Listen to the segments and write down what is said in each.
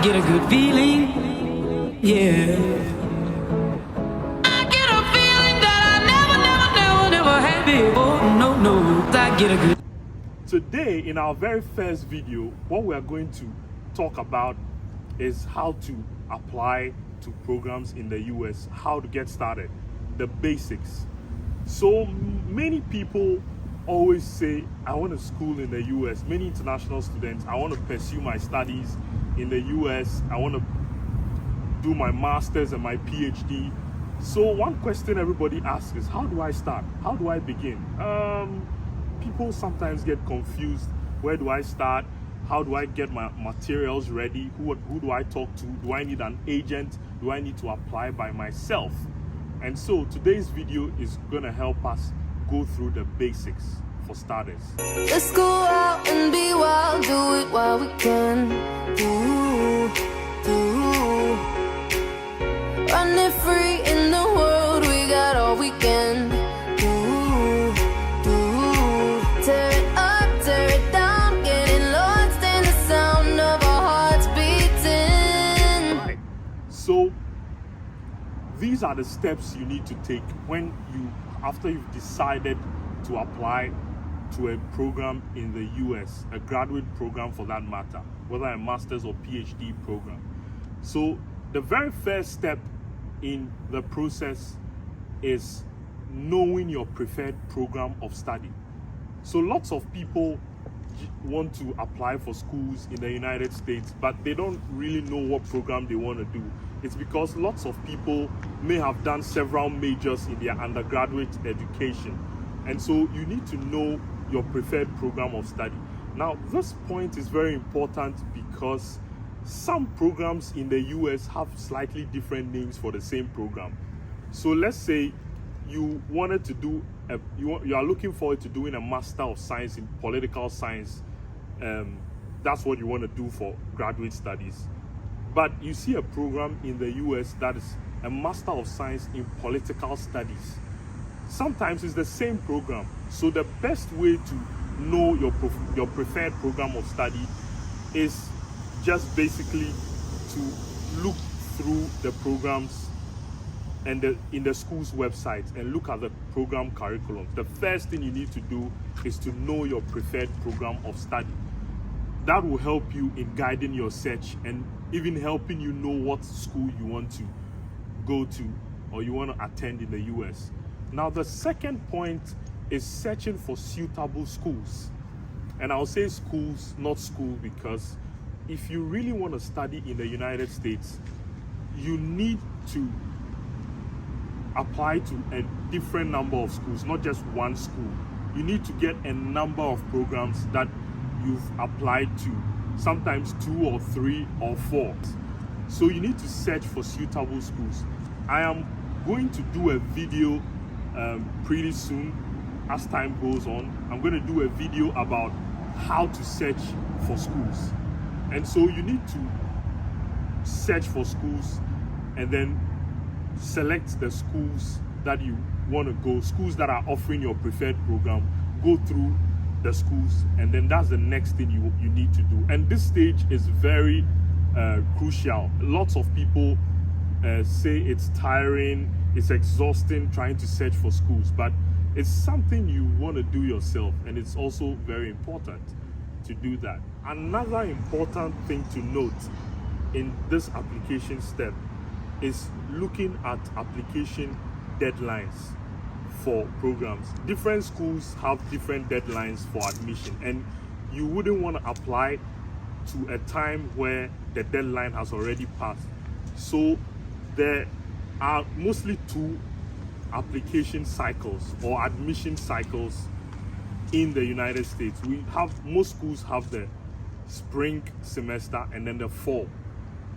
get a good feeling, yeah. I get a feeling that I never had before. No, I get a good. Today, in our very first video, what we are going to talk about is how to apply to programs in the US, how to get started, the basics. So many people always say, I want to school in the US. Many international students, I want to pursue my studies in the US. I want to do my master's and my PhD. So one question everybody asks is, how do I start? How do I begin? People sometimes get confused. Where do I start? How do I get my materials ready? Who do I talk to? Do I need an agent? Do I need to apply by myself? And so today's video is gonna help us go through the basics for starters. Let's go out and be wild, do it while we can. Running free in the world, we got all weekend. Tear it up, tear it down, getting lost in the sound of our hearts beating. Right. So these are the steps you need to take after you've decided to apply to a program in the US, a graduate program for that matter, whether a master's or PhD program. So the very first step in the process is knowing your preferred program of study. So lots of people want to apply for schools in the United States, but they don't really know what program they want to do. It's because lots of people may have done several majors in their undergraduate education. And so you need to know your preferred program of study. Now, this point is very important because some programs in the US have slightly different names for the same program. So let's say you wanted to do you are looking forward to doing a Master of Science in Political Science. That's what you want to do for graduate studies. But you see a program in the US that is a Master of Science in Political Studies. Sometimes it's the same program. So the best way to know your preferred program of study is just basically to look through the programs and in the school's website and look at the program curriculum. The first thing you need to do is to know your preferred program of study. That will help you in guiding your search and even helping you know what school you want to go to or you want to attend in the US. Now, the second point is searching for suitable schools. And I'll say schools, not school, because if you really want to study in the United States, you need to apply to a different number of schools, not just one school. You need to get a number of programs that you've applied to, sometimes 2 or 3 or 4. So you need to search for suitable schools. I am going to do a video pretty soon as time goes on. I'm going to do a video about how to search for schools. And so you need to search for schools and then select the schools that you want to go, schools that are offering your preferred program. Go through the schools, and then that's the next thing you need to do. And this stage is very crucial. Lots of people say it's tiring, it's exhausting trying to search for schools, but it's something you want to do yourself, and it's also very important to do that. Another important thing to note in this application step is looking at application deadlines for programs. Different schools have different deadlines for admission, and you wouldn't want to apply to a time where the deadline has already passed. So there are mostly 2 application cycles or admission cycles in the United States. Most schools have the spring semester and then the fall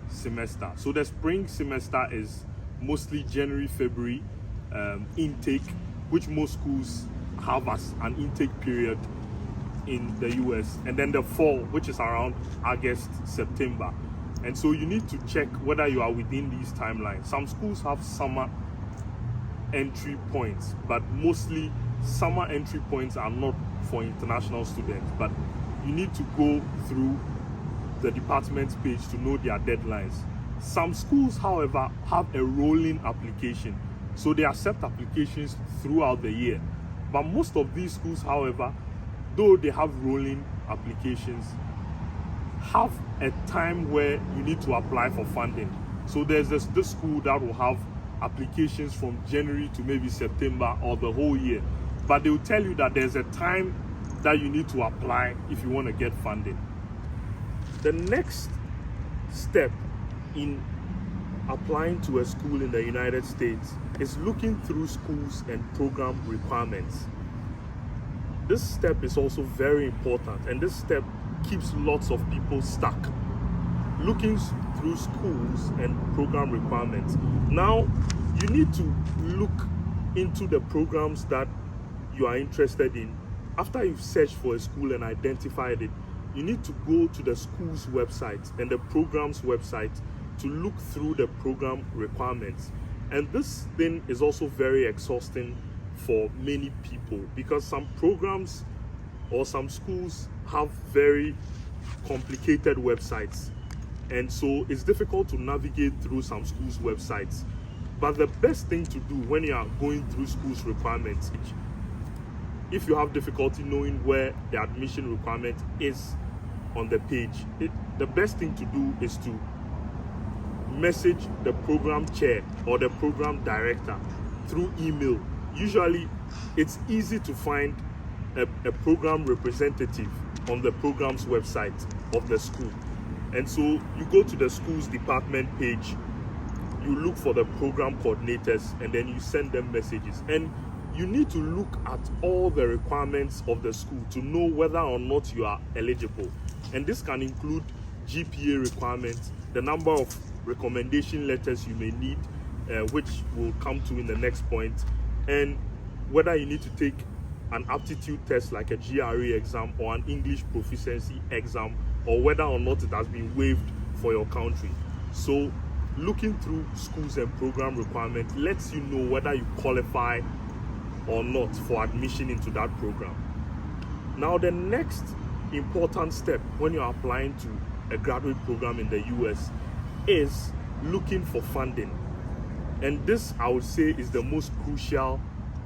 semester. So the spring semester is mostly January, February intake, which most schools have as an intake period in the US, and then the fall, which is around August, September. And so you need to check whether you are within these timelines. Some schools have summer entry points, but mostly summer entry points are not for international students, but you need to go through the department's page to know their deadlines. Some schools, however, have a rolling application, so they accept applications throughout the year. But most of these schools, however, though they have rolling applications, have a time where you need to apply for funding. So there's this school that will have applications from January to maybe September or the whole year, but they will tell you that there's a time that you need to apply if you want to get funding. The next step in applying to a school in the United States is looking through schools and program requirements. This step is also very important, and this step keeps lots of people stuck. Looking through schools and program requirements. Now, you need to look into the programs that you are interested in. After you've searched for a school and identified it, you need to go to the school's website and the program's website to look through the program requirements. And this thing is also very exhausting for many people, because some programs or some schools have very complicated websites, and so it's difficult to navigate through some schools' websites. But the best thing to do when you are going through schools' requirements, if you have difficulty knowing where the admission requirement is on the page, the best thing to do is to message the program chair or the program director through email. Usually it's easy to find a program representative on the program's website of the school, and so you go to the school's department page, you look for the program coordinators, and then you send them messages. And you need to look at all the requirements of the school to know whether or not you are eligible. And this can include GPA requirements, the number of recommendation letters you may need, which we'll come to in the next point, and whether you need to take an aptitude test like a GRE exam or an English proficiency exam, or whether or not it has been waived for your country. So looking through schools and program requirements lets you know whether you qualify or not for admission into that program. Now, the next important step when you're applying to a graduate program in the US is looking for funding. And this, I would say, is the most crucial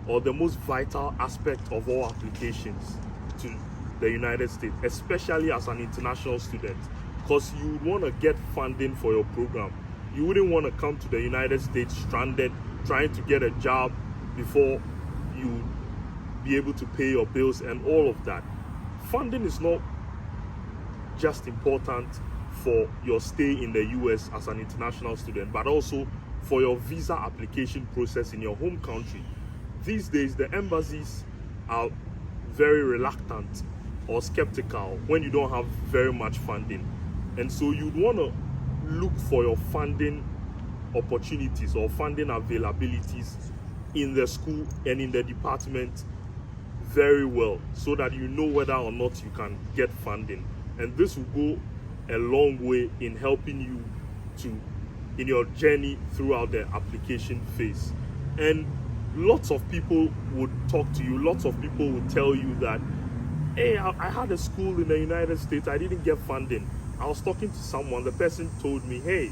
or the most vital aspect of all applications to the United States, especially as an international student, because you would want to get funding for your program. You wouldn't want to come to the United States stranded, trying to get a job before you be able to pay your bills and all of that. Funding is not just important for your stay in the US as an international student, but also for your visa application process in your home country. These days, the embassies are very reluctant or skeptical when you don't have very much funding. And so you'd want to look for your funding opportunities or funding availabilities in the school and in the department very well, so that you know whether or not you can get funding. And this will go a long way in helping you in your journey throughout the application phase. And lots of people would talk to you, lots of people would tell you that, hey, I had a school in the United States, I didn't get funding. I was talking to someone, the person told me, hey,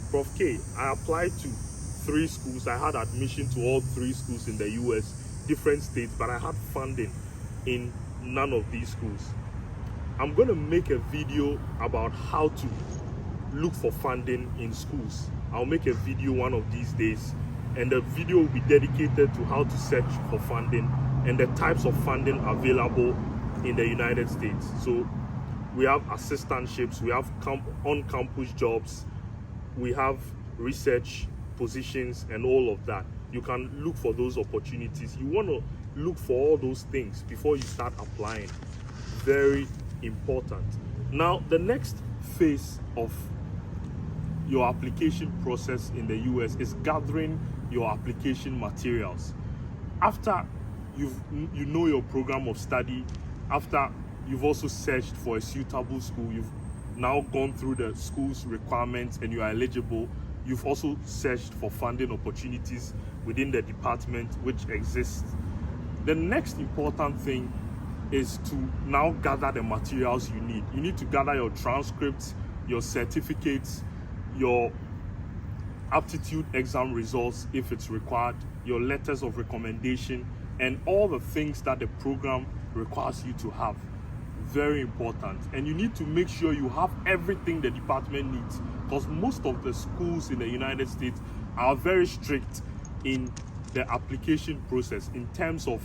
Prof K, I applied to 3 schools, I had admission to all 3 schools in the US, different states, but I had funding in none of these schools. I'm going to make a video about how to look for funding in schools. I'll make a video one of these days, and the video will be dedicated to how to search for funding and the types of funding available in the United States. So we have assistantships, we have on-campus jobs, we have research positions and all of that. You can look for those opportunities. You want to look for all those things before you start applying. Very important. Now, the next phase of your application process in the US is gathering your application materials. After you know your program of study, after you've also searched for a suitable school, you've now gone through the school's requirements and you are eligible, you've also searched for funding opportunities within the department which exists. The next important thing is to now gather the materials you need. You need to gather your transcripts, your certificates, your aptitude exam results if it's required, your letters of recommendation, and all the things that the program requires you to have. Very important. And you need to make sure you have everything the department needs, because most of the schools in the United States are very strict in the application process in terms of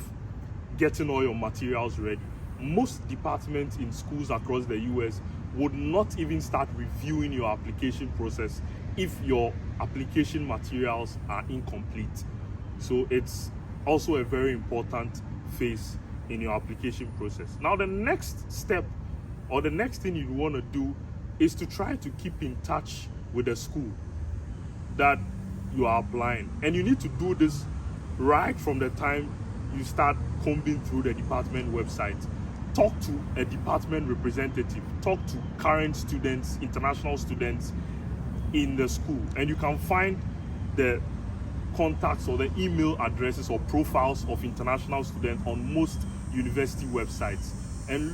getting all your materials ready. Most departments in schools across the US would not even start reviewing your application process if your application materials are incomplete. So it's also a very important phase in your application process. Now, the next step or the next thing you want to do is to try to keep in touch with the school that you are applying. And you need to do this right from the time you start combing through the department website. Talk to a department representative, talk to current students, international students in the school, and you can find the contacts or the email addresses or profiles of international students on most university websites, and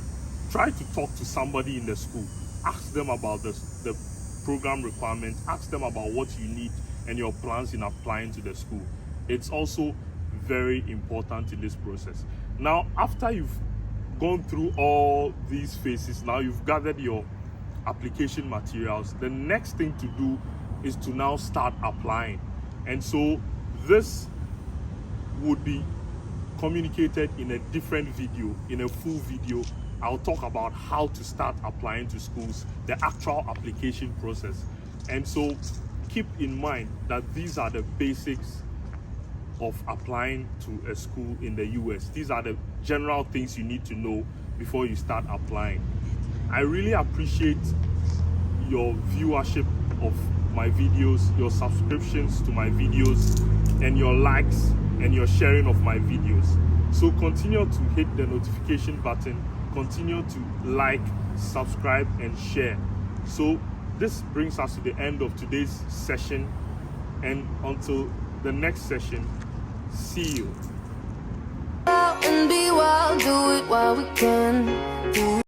try to talk to somebody in the school. Ask them about the program requirements, ask them about what you need and your plans in applying to the school. It's also very important in this process. Now, after you've gone through all these phases, now you've gathered your application materials, the next thing to do is to now start applying. And so this would be communicated in a different video, in a full video. I'll talk about how to start applying to schools, the actual application process. And so keep in mind that these are the basics of applying to a school in the US. These are the general things you need to know before you start applying. I really appreciate your viewership of my videos, your subscriptions to my videos, and your likes and your sharing of my videos. So continue to hit the notification button, continue to like, subscribe, and share. So this brings us to the end of today's session, and until the next session, see you. And be wild, do it while we can.